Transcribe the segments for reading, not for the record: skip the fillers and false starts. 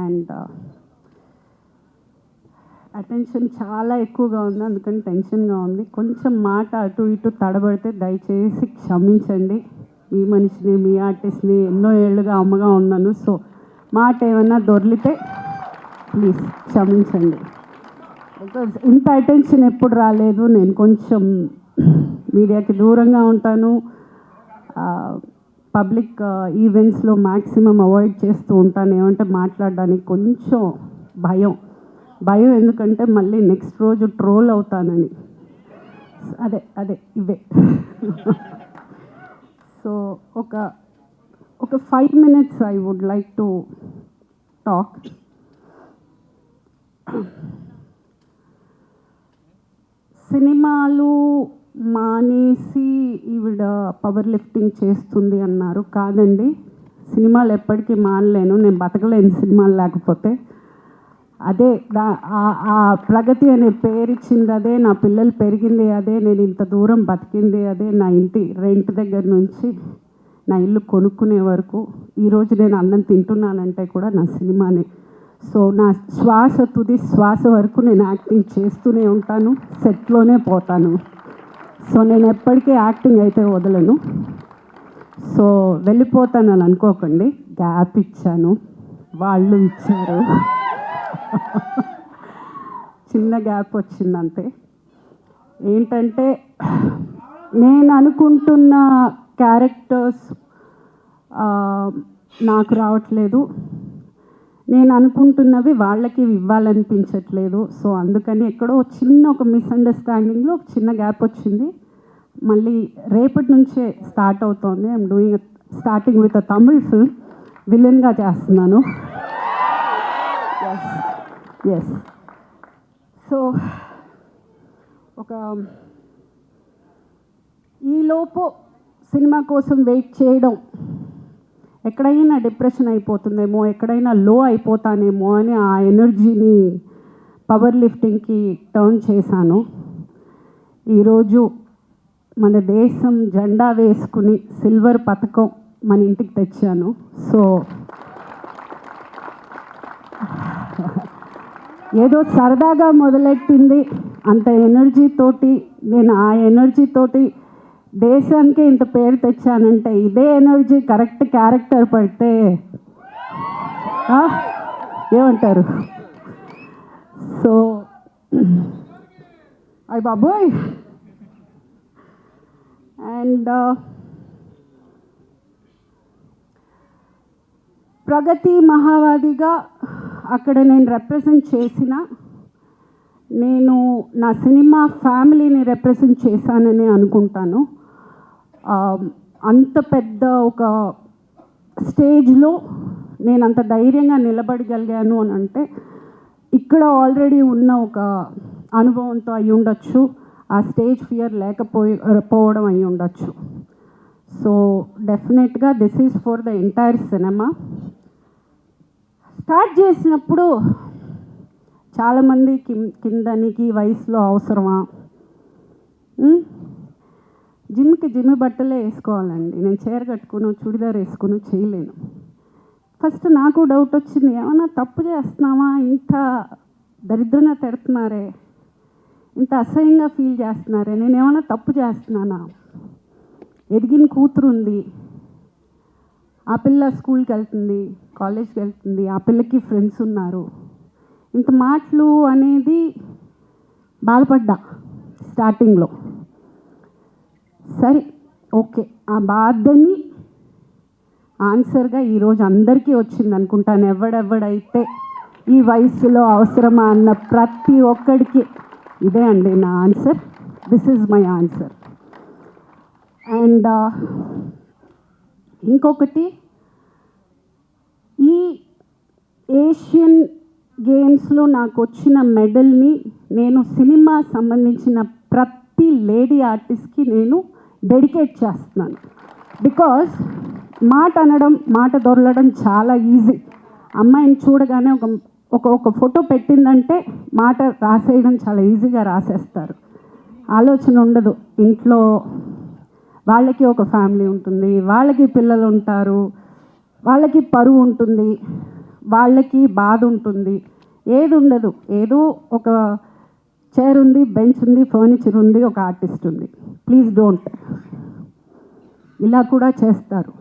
And attention చాలా ఎక్కువగా ఉంది, అందుకని టెన్షన్గా ఉంది. కొంచెం మాట అటు ఇటు తడబడితే దయచేసి క్షమించండి. మీ మనిషిని, మీ ఆర్టిస్ట్ని, ఎన్నో ఏళ్ళుగా అమ్మగా ఉన్నాను. సో మాట ఏమన్నా దొర్లితే ప్లీజ్ క్షమించండి. బికాజ్ ఇంత అటెన్షన్ ఎప్పుడు రాలేదు. నేను కొంచెం మీడియాకి దూరంగా ఉంటాను, పబ్లిక్ ఈవెంట్స్లో మ్యాక్సిమం అవాయిడ్ చేస్తూ ఉంటాను. ఏమంటే మాట్లాడడానికి కొంచెం భయం. ఎందుకంటే మళ్ళీ నెక్స్ట్ రోజు ట్రోల్ అవుతానని. అదే ఇవే. సో ఒక 5 minutes I would like to talk. సినిమాలు మానేసి ఈవిడ పవర్ లిఫ్టింగ్ చేస్తుంది అన్నారు. కాదండి, సినిమాలు ఎప్పటికీ మానలేను, నేను బతకలేను సినిమాలు లేకపోతే. అదే ఆ ప్రగతి అనే పేరు ఇచ్చింది అదే, నా పిల్లలు పెరిగింది అదే, నేను ఇంత దూరం బతికింది అదే. నా ఇంటి రెంట్ దగ్గర నుంచి నా ఇల్లు కొనుక్కునే వరకు, ఈరోజు నేను అన్నం తింటున్నానంటే కూడా నా సినిమానే. సో నా తుది శ్వాస వరకు నేను యాక్టింగ్ చేస్తూనే ఉంటాను, సెట్లోనే పోతాను. సో నేను ఎప్పటికీ యాక్టింగ్ అయితే వదలను. సో వెళ్ళిపోతానని అనుకోకండి, గ్యాప్ ఇచ్చాను, వాళ్ళు ఇచ్చారు. చిన్న గ్యాప్ వచ్చిందంతే. ఏంటంటే నేను అనుకుంటున్న క్యారెక్టర్స్ నాకు రావట్లేదు, నేను అనుకుంటున్నవి వాళ్ళకి ఇవ్వాలనిపించట్లేదు. సో అందుకని ఎక్కడో చిన్న ఒక మిస్అండర్స్టాండింగ్లో ఒక చిన్న గ్యాప్ వచ్చింది. మళ్ళీ రేపటి నుంచే స్టార్ట్ అవుతోంది. I'm starting with a Tamil film, విలన్గా చేస్తున్నాను. ఎస్. సో ఈలోపు సినిమా కోసం వెయిట్ చేయడం, ఎక్కడైనా డిప్రెషన్ అయిపోతుందేమో, ఎక్కడైనా లో అయిపోతానేమో అని ఆ ఎనర్జీని పవర్ లిఫ్టింగ్కి టర్న్ చేశాను. ఈరోజు మన దేశం జెండా వేసుకుని సిల్వర్ పథకం మన ఇంటికి తెచ్చాను. సో ఏదో సరదాగా మొదలెట్టింది, అంత ఎనర్జీతోటి నేను ఆ ఎనర్జీతోటి దేశానికి ఇంత పేరు తెచ్చానంటే, ఇదే ఎనర్జీ కరెక్ట్ క్యారెక్టర్ పడితే ఏమంటారు? సో అయ్య బాబోయ్. అండ్ ప్రగతి మహావాదిగా అక్కడ నేను రిప్రజెంట్ చేసిన, నేను నా సినిమా ఫ్యామిలీని రిప్రజెంట్ చేశానని అనుకుంటాను. అంత పెద్ద ఒక స్టేజ్లో నేను అంత ధైర్యంగా నిలబడగలిగాను అని అంటే ఇక్కడ ఆల్రెడీ ఉన్న ఒక అనుభవంతో అయి ఉండొచ్చు, ఆ స్టేజ్ ఫియర్ లేకపోవడం అయి ఉండొచ్చు. సో డెఫినెట్గా this is for the entire cinema. Start చేసినప్పుడు చాలామంది కిందనికి వయసులో అవసరమా, జిమ్ బట్టలే వేసుకోవాలండి, నేను చీర కట్టుకుని చుడిదార్ వేసుకుని చేయలేను. ఫస్ట్ నాకు డౌట్ వచ్చింది, ఏమన్నా తప్పు చేస్తున్నామా, ఇంత దరిద్రంగా తిడుతున్నారే, ఇంత అసహ్యంగా ఫీల్ చేస్తున్నారే, నేను ఏమన్నా తప్పు చేస్తున్నానా? ఎదిగిన కూతురు ఉంది, ఆ పిల్ల స్కూల్కి వెళ్తుంది, కాలేజ్కి వెళ్తుంది, ఆ పిల్లకి ఫ్రెండ్స్ ఉన్నారు, ఇంత మాటలు అనేది బాధపడ్డా స్టార్టింగ్లో. సరే ఓకే, ఆ బాధని ఆన్సర్గా ఈరోజు అందరికీ వచ్చింది అనుకుంటాను. ఎవడెవడైతే ఈ వయసులో అవసరమా అన్న ప్రతి ఒక్కడికి ఇదే అండి నా answer. This is my answer. And ఇంకొకటి, ఈ ఏషియన్ గేమ్స్లో నాకు వచ్చిన మెడల్ని నేను సినిమా సంబంధించిన ప్రతి లేడీ ఆర్టిస్ట్కి నేను డెడికేట్ చేస్తున్నాను. బికాజ్ మాట అనడం, మాట దొరలడం చాలా ఈజీ. అమ్మాయిని చూడగానే ఒక ఫోటో పెట్టిందంటే మాట రాసేయడం చాలా ఈజీగా రాసేస్తారు, ఆలోచన ఉండదు. ఇంట్లో వాళ్ళకి ఒక ఫ్యామిలీ ఉంటుంది, వాళ్ళకి పిల్లలు ఉంటారు, వాళ్ళకి పరువు ఉంటుంది, వాళ్ళకి బాధ ఉంటుంది, ఏది ఉండదు. ఏదో ఒక చైర్ ఉంది, బెంచ్ ఉంది, ఫర్నిచర్ ఉంది, ఒక ఆర్టిస్ట్ ఉంది. Please don't. ఇలా కూడా చేస్తారు.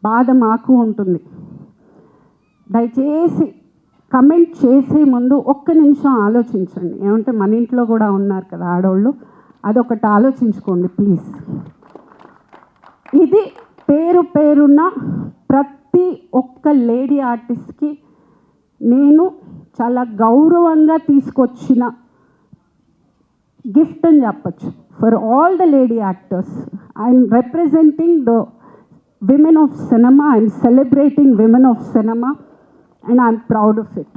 బాధ మాకు ఉంటుంది. దయచేసి కమెంట్ చేసే ముందు ఒక్క నిమిషం ఆలోచించండి. ఏమంటే మన ఇంట్లో కూడా ఉన్నారు కదా ఆడవాళ్ళు, అదొకటి ఆలోచించుకోండి ప్లీజ్. ఇది పేరున్న ప్రతి ఒక్క లేడీ ఆర్టిస్ట్కి నేను చాలా గౌరవంగా తీసుకొచ్చిన గిఫ్ట్ అని చెప్పచ్చు. For all the lady actors, I'm representing the women of cinema. I'm celebrating women of cinema and I'm proud of it.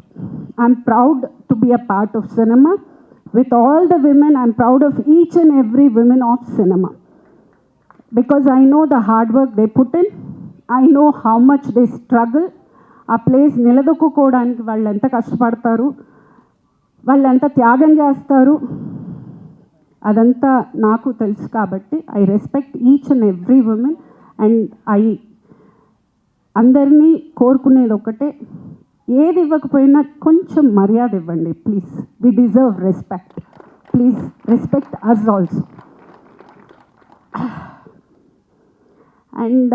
I'm proud to be a part of cinema. With all the women, I'm proud of each and every woman of cinema. Because I know the hard work they put in. I know how much they struggle. ఆ place నిలదొక్కుకోవడానికి వాళ్ళు ఎంత కష్టపడతారు, వాళ్ళు ఎంత త్యాగం చేస్తారు, అదంతా నాకు తెలుసు. కాబట్టి I respect each and every women. And అందరినీ కోరుకునేది ఒకటే, ఏది ఇవ్వకపోయినా కొంచెం మర్యాద ఇవ్వండి please. We deserve respect. Please respect us also. And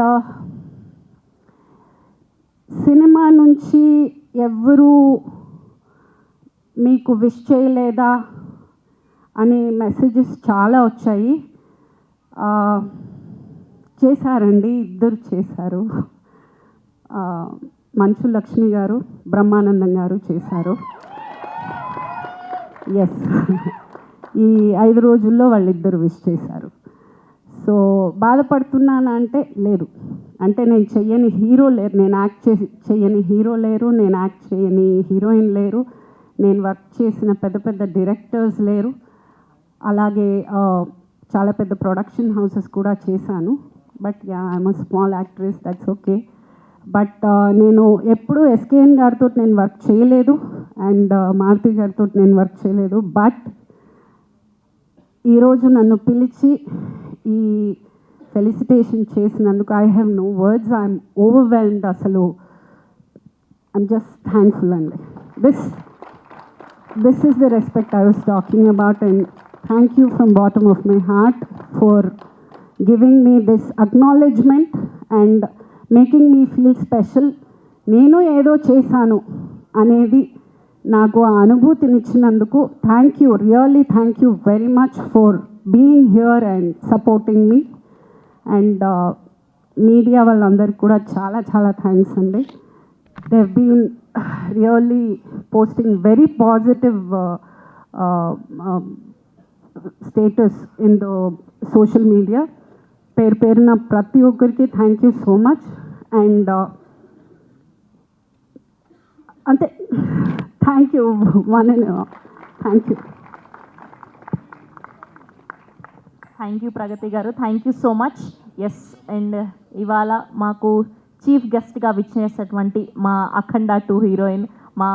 సినిమా నుంచి ఎవరు మీకు విష్ చేయలేదా అనే మెసేజెస్ చాలా వచ్చాయి. చేశారండి, ఇద్దరు చేశారు. మంచు లక్ష్మి గారు, బ్రహ్మానందం గారు చేశారు. ఎస్, ఈ 5 రోజుల్లో వాళ్ళిద్దరు విష్ చేశారు. సో బాధపడుతున్నాను అంటే లేదు, అంటే నేను చెయ్యని హీరో లేరు, నేను యాక్ట్ చెయ్యని హీరో లేరు, నేను యాక్ట్ చేయని హీరోయిన్ లేరు, నేను వర్క్ చేసిన పెద్ద డైరెక్టర్స్ లేరు. అలాగే చాలా పెద్ద ప్రొడక్షన్ హౌసెస్ కూడా చేశాను. But I'm a small actress, that's okay. But నేను ఎప్పుడూ ఎస్కేఎన్ గారితో నేను వర్క్ చేయలేదు అండ్ మారుతి గారితో నేను వర్క్ చేయలేదు. బట్ ఈరోజు నన్ను పిలిచి ఈ ఫెలిసిటేషన్ చేసినందుకు I have no words. I'm overwhelmed. అసలు ఐఎమ్ జస్ట్ థ్యాంక్ఫుల్ అండి. This is the respect I was talking about. And thank you from bottom of my heart for giving me this acknowledgement and making me feel special. నేను ఏదో చేశాను అనేది నాకు ఆ అనుభూతినిచ్చినందుకు thank you, really thank you very much for being here and supporting me. And media వాళ్ళందరికీ కూడా చాలా థ్యాంక్స్ అండి. They have been really posting very positive status in the social media. పేరున ప్రతి ఒక్కరికి thank you so much. And అంతే, thank you thank you. Thank you Pragathi garu, thank you so much. Yes, and ఇవాళ మాకు చీఫ్ గెస్ట్గా విచ్చేసినటువంటి మా అఖండ 2 హీరోయిన్, మా